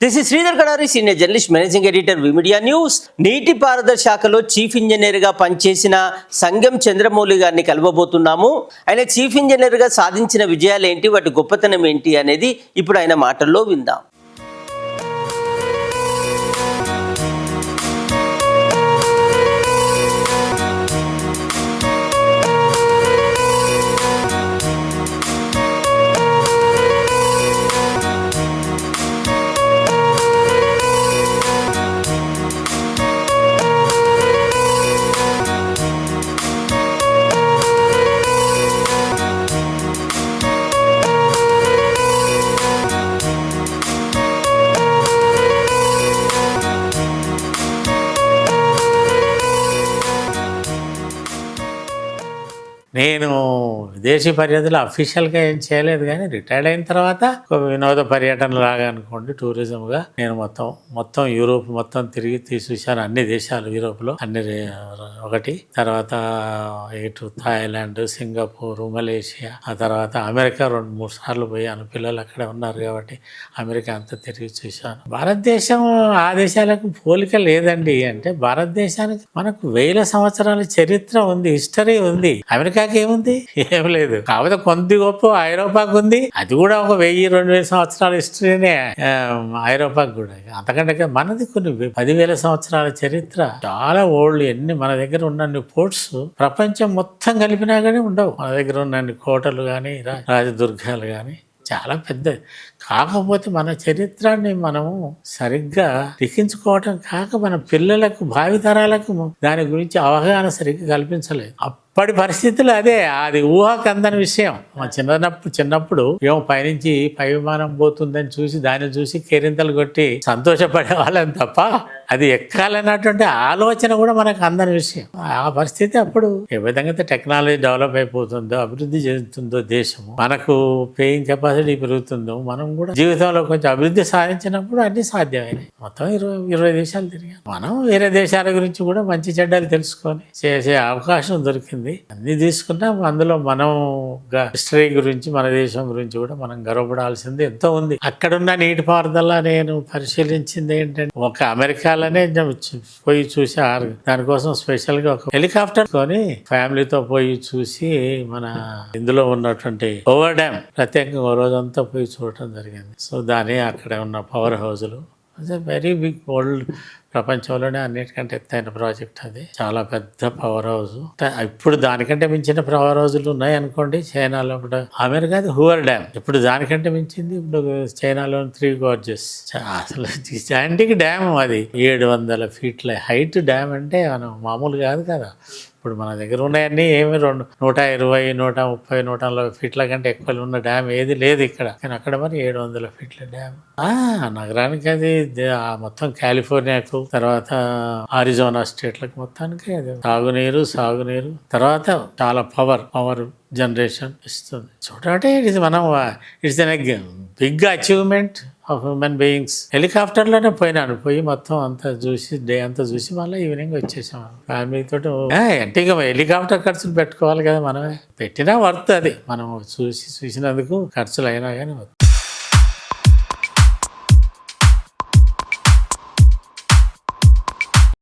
This is Sridhar Kadari, senior journalist, managing editor, V Media news. నీటిపారుదల శాఖలో chief ఇంజనీర్గా పనిచేసిన సంగం చంద్రమౌళి గారిని కలవబోతున్నాము. ఆయన చీఫ్ ఇంజనీర్గా సాధించిన విజయాలు ఏంటి, వాటి గొప్పతనం ఏంటి అనేది ఇప్పుడు ఆయన మాటల్లో విందాం. నేను విదేశీ పర్యటనలు అఫీషియల్గా ఏం చేయలేదు, కానీ రిటైర్డ్ అయిన తర్వాత ఒక వినోద పర్యటన లాగా అనుకోండి, టూరిజంగా నేను మొత్తం యూరోప్ మొత్తం తిరిగి చూశాను. అన్ని దేశాలు యూరోప్లో అన్ని ఒకటి, తర్వాత ఇటు థాయిలాండ్, సింగపూర్, మలేషియా, ఆ తర్వాత అమెరికా 2-3 సార్లు పోయాను. పిల్లలు అక్కడే ఉన్నారు కాబట్టి అమెరికా అంతా తిరిగి చూశాను. భారతదేశం ఆ దేశాలకు పోలిక లేదండి. అంటే భారతదేశానికి మనకు 1000 సంవత్సరాల చరిత్ర ఉంది, హిస్టరీ ఉంది. అమెరికాకి ఏముంది? ఏం లేదు. కాకపోతే కొంత గొప్ప ఐరోపాకు ఉంది. అది కూడా ఒక 1000-2000 సంవత్సరాల హిస్టరీనే ఐరోపాకు కూడా. అంతకంటే మనది కొన్ని 10,000 సంవత్సరాల చరిత్ర, చాలా ఓల్డ్. ఎన్ని మన దగ్గర ఉన్న పోర్ట్స్ ప్రపంచం మొత్తం కలిపినా కానీ ఉండవు. మన దగ్గర ఉన్న కోటలు కానీ రాజదుర్గాలు కానీ చాలా పెద్దది. కాకపోతే మన చరిత్రాన్ని మనము సరిగ్గా లిఖించుకోవటం కాక మన పిల్లలకు, భావితరాలకు దాని గురించి అవగాహన సరిగ్గా కల్పించలేదు. అప్పటి పరిస్థితులు అదే, అది ఊహకు అందని విషయం. చిన్నప్పుడు ఏమో పైనుంచి పై విమానం పోతుందని చూసి దాన్ని చూసి కేరింతలు కొట్టి సంతోషపడే వాళ్ళని తప్ప అది ఎక్కాలన్నటువంటి ఆలోచన కూడా మనకు అందని విషయం. ఆ పరిస్థితి అప్పుడు ఏ విధంగా టెక్నాలజీ డెవలప్ అయిపోతుందో, అభివృద్ధి చెందుతుందో దేశము, మనకు పేయింగ్ కెపాసిటీ పెరుగుతుందో, మనం కూడా జీవితంలో కొంచెం అభివృద్ధి సాధించినప్పుడు అన్ని సాధ్యమైనాయి. మొత్తం 20 దేశాలు తిరిగాం. మనం వేరే దేశాల గురించి కూడా మంచి చెడ్డలు తెలుసుకొని చేసే అవకాశం దొరికింది. అన్ని తీసుకున్నాం. అందులో మనం హిస్టరీ గురించి, మన దేశం గురించి కూడా మనం గర్వపడాల్సింది ఎంతో ఉంది. అక్కడున్న నీటిపారుదల నేను పరిశీలించింది ఏంటంటే, ఒక అమెరికాలోనే పోయి చూసారు. దానికోసం స్పెషల్ గా ఒక హెలికాప్టర్ కొని ఫ్యామిలీతో పోయి చూసి, మన ఇందులో ఉన్నటువంటి పవర్ డ్యామ్ ప్రత్యేకంగా రోజంతా పోయి చూడటం జరిగింది. సో దాని అక్కడ ఉన్న పవర్ హౌజులు వెరీ బిగ్, వరల్డ్ ప్రపంచంలోనే అన్నిటికంటే ఎత్తైన ప్రాజెక్ట్ అది. చాలా పెద్ద పవర్ హౌస్. ఇప్పుడు దానికంటే మించిన పవర్ హౌజులు ఉన్నాయి అనుకోండి చైనాలో. ఇప్పుడు అమెరికాది హూవర్ డ్యామ్, ఇప్పుడు దానికంటే మించింది ఇప్పుడు చైనాలో 3 gorges. అసలు జాయింటిక్ డ్యామ్ అది. 700 ఫీట్ల హైట్ డ్యామ్ అంటే మనం మామూలు కాదు కదా. ఇప్పుడు మన దగ్గర ఉన్నాయన్నీ ఏమి 120, 130, 140 ఫీట్ల కంటే ఎక్కువ ఉన్న డ్యామ్ ఏది లేదు ఇక్కడ. కానీ అక్కడ మరి 700 ఫీట్ల డ్యామ్. నగరానికి అది మొత్తం కాలిఫోర్నియాకు, తర్వాత ఆరిజోనా స్టేట్లకు మొత్తానికి అది సాగునీరు తర్వాత చాలా పవర్ జనరేషన్ ఇస్తుంది. చూడండి, it's an big achievement of human beings. హెలికాప్టర్లోనే పోయి మొత్తం అంతా చూసి, డే అంతా చూసి మళ్ళీ ఈవినింగ్ వచ్చేసాం ఫ్యామిలీ తోటి. అంటే ఇక హెలికాప్టర్ ఖర్చులు పెట్టుకోవాలి కదా మనమే. పెట్టినా వర్త్ అది. మనం చూసినందుకు ఖర్చులు అయినా కానీ